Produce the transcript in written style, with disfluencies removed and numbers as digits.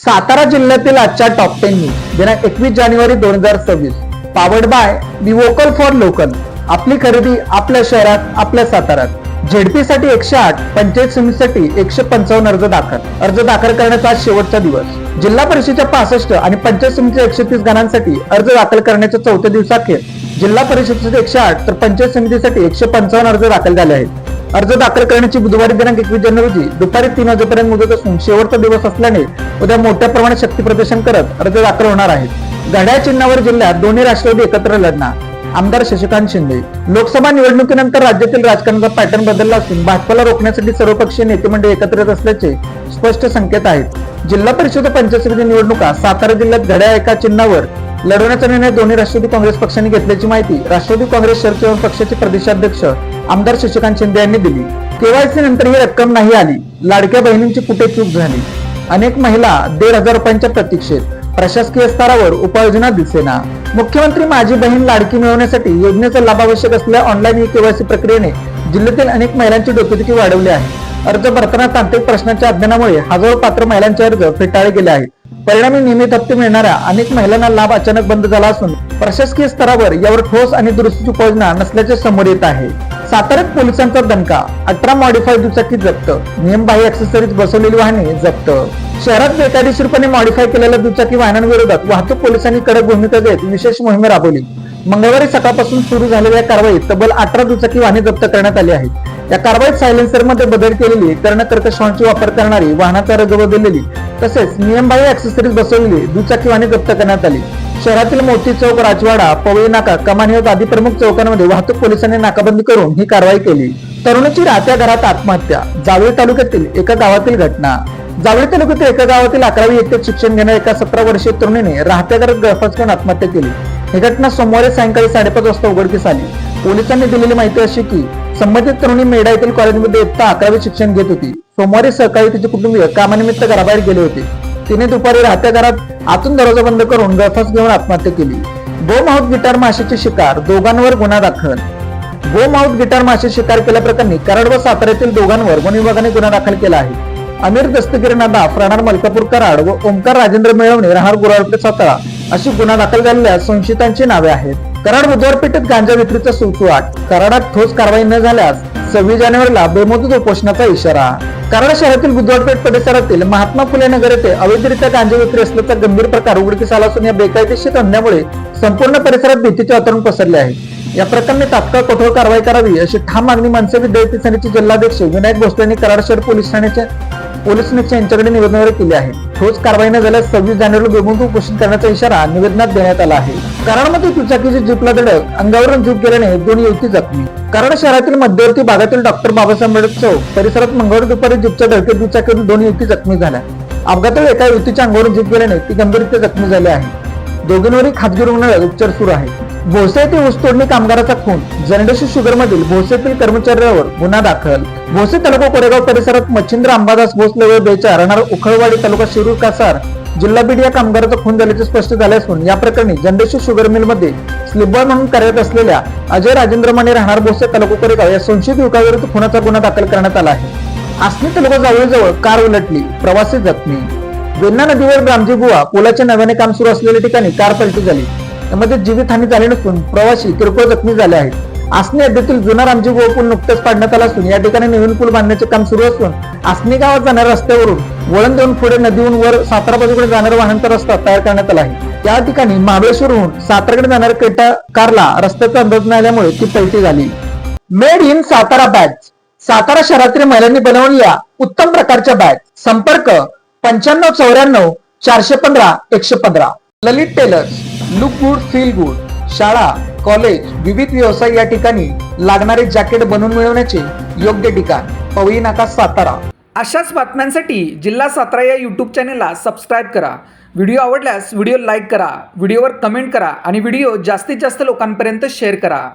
सातारा जिल्ह्यातील आजच्या टॉप 10 नी दिनांक 21 जानेवारी 2026 powered by be vocal for local. आपली खरेदी आपल्या शहरात, आपल्या साताऱ्यात. झेडपी साठी 108, पंचायत समितीसाठी 155 अर्ज दाखल करण्याचा आज शेवटचा दिवस. जिल्हा परिषदेच्या 65 आणि पंचायत समितीच्या 130 गणांसाठी अर्ज दाखल करण्याच्या चौथ्या दिवसाखेर जिल्हा परिषदेसाठी 108 तर पंचायत समितीसाठी 155 अर्ज दाखल झाले आहेत. अर्ज दाखल करण्याची बुधवारी दिनांक 21 जानेवारी रोजी दुपारी 3 वाजेपर्यंत मुदत असून शेवटचा दिवस असल्याने उद्या मोठ्या प्रमाणात शक्ती प्रदर्शन करत अर्ज दाखल होणार आहेत. घड्याळ चिन्हावर जिल्ह्यात दोन्ही राष्ट्रवादी एकत्र लढणार. आमदार शशिकांत शिंदे. लोकसभा निवडणुकीनंतर राज्यातील राजकारणाचा पॅटर्न बदलला असून भाजपला रोखण्यासाठी सर्वपक्षीय नेते मंडळी एकत्र येत असल्याचे स्पष्ट संकेत आहेत. जिल्हा परिषद व पंचायत समिती निवडणुका सातारा जिल्ह्यात घड्याळ एका चिन्हावर लढवण्याचा निर्णय दोन्ही राष्ट्रवादी काँग्रेस पक्षांनी घेतल्याची माहिती राष्ट्रवादी काँग्रेस शरद पवार पक्षाचे प्रदेशाध्यक्ष आमदार शशिकांत शिंदे यांनी दिली. केवायसी नंतर ही रक्कम नाही आली. लाडक्या बहिणींची कुठे चूक झाली. अनेक महिला 1,500 रुपयांच्या प्रतीक्षेत. प्रशासकीय स्तरावर उपाययोजना दिसेना. मुख्यमंत्री माझी बहीण लाडकी मिळवण्यासाठी योजनेचा लाभ आवश्यक असलेल्या ऑनलाईन केवायसी प्रक्रियेने जिल्ह्यातील अनेक महिलांची डोकेदुखी वाढवली आहे. अर्ज भरताना तांत्रिक प्रश्नांच्या अज्ञानामुळे हजारो पात्र महिलांचे अर्ज फेटाळले गेले आहेत. परिणामी नियमित हप्ते मिळणाऱ्या अनेक महिलांना लाभ अचानक बंद झाला असून प्रशासकीय स्तरावर यावर ठोस आणि दुरुस्तीची उपाययोजना नसल्याचे समोर येत आहे. साताऱ्यात पोलिसांचा दणका. 18 मॉडिफाईड दुचाकी जप्त. नियमबाह्य ऍक्सेसरीज बसवलेली वाहने जप्त. शहरात बेकायदेशीरपणे मॉडिफाय केलेल्या दुचाकी वाहनांविरोधात वाहतूक पोलिसांनी कडक भूमिका घेत विशेष मोहीम राबवली. मंगळवारी सकाळपासून सुरू झालेल्या कारवाईत तब्बल 18 दुचाकी वाहने जप्त करण्यात आली आहेत. या कारवाईत सायलेन्सर मध्ये बदल केलेली, कर्णकर्कश हॉर्नची वापर करणारी, वाहनाचा रंग बदललेली तसेच नियमबाह्य ऍक्सेसरीज बसवलेली दुचाकी वाहने जप्त करण्यात आली. शहरातील मोती चौक, राजवाडा, पवई नाका, कमानी आदी प्रमुख चौकांमध्ये वाहतूक पोलिसांनी नाकाबंदी करून ही कारवाई केली. तरुणाची राहत्या घरात आत्महत्या. जावळी तालुक्यातील एका गावातील घटना. जावळी तालुक्यातील एका गावातील 11वी इयत्तेत शिक्षण घेणाऱ्या एका 17 वर्षीय तरुणीने राहत्या घरात गळफास करून आत्महत्या केली. ही घटना सोमवारी सायंकाळी 5:30 वाजता उघडकीस आली. पोलिसांनी दिलेली माहिती अशी की संबंधित तरुणी मेढा येथील कॉलेजमध्ये इयत्ता 11वी शिक्षण घेत होती. सोमवारी सकाळी तिचे कुटुंबीय कामानिमित्त घराबाहेर गेले होते. तिने दुपारी राहत्या घरात आतून दरवाजा बंद करून गळफास घेऊन आत्महत्या केली. गो माऊथ गिटार माशाची शिकार. दोघांवर गुन्हा दाखल. गो माऊथ गिटार मासे शिकार केल्याप्रकरणी कराड व सातारा येथील दोघांवर वन विभागाने गुन्हा दाखल केला आहे. अमीर दस्तगीर नादाफ राहणार मलकापूर कराड व ओमकार राजेंद्र मिळवणे राहणार गुराळपे सातारा अशी गुन्हा दाखल झालेल्या संशयितांची नावे आहेत. कराड बुधवार पेठेत गांजा विक्रीचा सुळसुळाट. कराडात ठोस कारवाई न झाल्यास 26 जानेवारीला बेमुदत उपोषणाचा इशारा. कराड शहरातील बुधवार पेठ परिसरातील महात्मा फुले नगर येथे अवैधरित्या गांजा विक्री असल्याचा गंभीर प्रकार उघडकीस आला असून या बेकायदेशीर धंद्यामुळे संपूर्ण परिसरात भीतीचे वातावरण पसरले आहे. या प्रकरणी तात्काळ कठोर कारवाई करावी अशी ठाम मागणी मनसे विद्यार्थी सेनेचे जिल्हाध्यक्ष विनायक भोसले यांनी कराड शहर पोलीस निरीक्षक यांच्याकडे निवेदनाद्वारे केले आहे. ठोस कारवाई न झाल्यास 26 जानेवारीला बेमुदत उपोषण करण्याचा इशारा निवेदनात देण्यात आला आहे. कराडमध्ये दुचाकीची जीपला धडक. अंगावरून जीप गेल्याने 2 युवती जखमी. कराड शहरातील मध्यवर्ती भागातील डॉक्टर बाबासाहेब आंबेडकर चौक परिसरात मंगळवारी दुपारी जीपच्या धडकेत दुचाकीवरून 2 युवती जखमी झाल्या. अपघातात एका युवतीच्या अंगावरून जीप गेल्याने ती गंभीररीत्या जखमी झाली आहे. दोघींवरही खासगी रुग्णालयात उपचार सुरू आहेत. भोसे येथील ऊसतोडणी कामगाराचा खून. जनडेशी शुगर मधील भोसे येथील कर्मचाऱ्यावर गुन्हा दाखल. भोसे तालुका कोरेगाव परिसरात मच्छिंद्र अंबादास भोसले व बेचा राहणार उखळवाडी तालुका शिरूर कासार जिल्हा बीड या कामगाराचा खून झाल्याचे स्पष्ट झाले असून या प्रकरणी जनडेशी शुगर मिल मध्ये स्लिपबॉय म्हणून कार्यरत असलेल्या अजय राजेंद्र माने राहणार भोसे तालुका कोरेगाव या संशयित युवकाविरुद्ध खुनाचा गुन्हा दाखल करण्यात आला आहे. आसनी तालुका जावळीजवळ कार उलटली. प्रवासी जखमी. वेण्णा नदीवर रामजी बुवा पुलाच्या नव्याने काम सुरू असलेल्या ठिकाणी कार पलटी झाली. यामध्ये जीवितहानी झाली नसून प्रवासी किरकोळ जखमी झाले आहेत. आसनी हद्दीतील जुना रामजी बुवा पूल नुकताच पाडण्यात आला असून या ठिकाणी नवीन पूल बांधण्याचे काम सुरू असून आसनी गावात जाणाऱ्या रस्त्यावरून वळण देऊन पुढे नदीहून वर सातारा बाजूकडे जाणारा वाहनांचा रस्ता तयार करण्यात आला आहे. त्या ठिकाणी महाबळेश्वरहून साताराकडे जाणाऱ्या क्रेटा कारला रस्त्याचा अंदाज न आल्यामुळे ती पलटी झाली. Made in Satara bag. Satara शहरातील महिलांनी बनवलेल्या उत्तम प्रकारच्या बॅग. संपर्क 9594 415 115. Lalit tailors. Look good feel good. शाळा, कॉलेज, विविध व्यवसाय या ठिकाणी लागणारे जॅकेट बनवून मिळवण्याचे योग्य ठिकाण पवई नाका सातारा. अशाच बातम्यांसाठी जिल्हा सातारा या यूट्यूब चॅनेलला सबस्क्राईब करा. व्हिडिओ आवडल्यास व्हिडिओ लाईक करा, व्हिडिओवर कमेंट करा आणि व्हिडिओ जास्तीत जास्त लोकांपर्यंत शेअर करा.